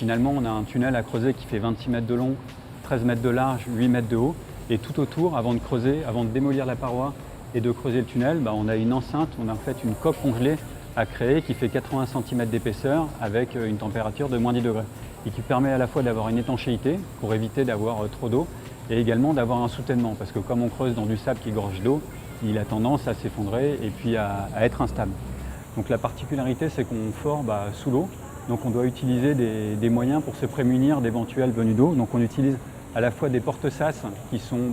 Finalement, on a un tunnel à creuser qui fait 26 mètres de long, 13 mètres de large, 8 mètres de haut. Et tout autour, avant de creuser, avant de démolir la paroi et de creuser le tunnel, on a une enceinte, on a en fait une coque congelée à créer qui fait 80 cm d'épaisseur avec une température de moins 10 degrés. Et qui permet à la fois d'avoir une étanchéité pour éviter d'avoir trop d'eau et également d'avoir un soutènement. Parce que comme on creuse dans du sable qui gorge d'eau, il a tendance à s'effondrer et puis à être instable. Donc la particularité, c'est qu'on fore sous l'eau. Donc on doit utiliser des moyens pour se prémunir d'éventuelles venues d'eau. Donc on utilise à la fois des porte-sas qui sont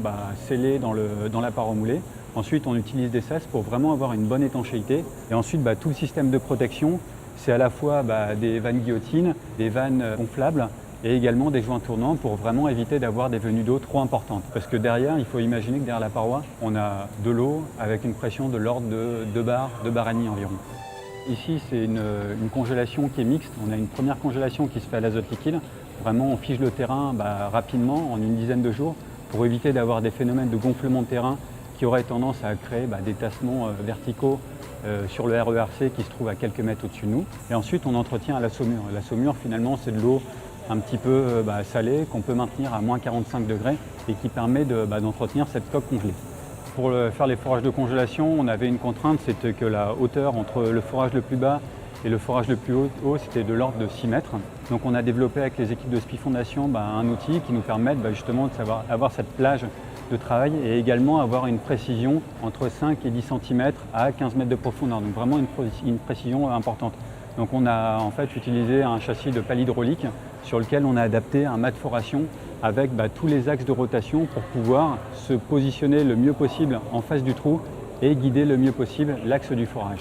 scellés dans la paroi moulée. Ensuite, on utilise des sas pour vraiment avoir une bonne étanchéité. Et ensuite, tout le système de protection, c'est à la fois des vannes guillotines, des vannes gonflables et également des joints tournants pour vraiment éviter d'avoir des venues d'eau trop importantes. Parce que derrière, il faut imaginer que derrière la paroi, on a de l'eau avec une pression de l'ordre de 2 bars, 2 bars et demi environ. Ici, c'est une congélation qui est mixte. On a une première congélation qui se fait à l'azote liquide. Vraiment, on fige le terrain rapidement, en une dizaine de jours, pour éviter d'avoir des phénomènes de gonflement de terrain qui auraient tendance à créer des tassements verticaux sur le RERC qui se trouve à quelques mètres au-dessus de nous. Et ensuite, on entretient à la saumure. La saumure, finalement, c'est de l'eau un petit peu salée qu'on peut maintenir à moins 45 degrés et qui permet d'entretenir cette coque congelée. Pour faire les forages de congélation, on avait une contrainte, c'était que la hauteur entre le forage le plus bas et le forage le plus haut, c'était de l'ordre de 6 mètres. Donc on a développé avec les équipes de SPI Fondation un outil qui nous permet justement de savoir avoir cette plage de travail et également avoir une précision entre 5 et 10 cm à 15 mètres de profondeur. Donc vraiment une précision importante. Donc on a en fait utilisé un châssis de pale hydraulique sur lequel on a adapté un mât de foration avec tous les axes de rotation pour pouvoir se positionner le mieux possible en face du trou et guider le mieux possible l'axe du forage.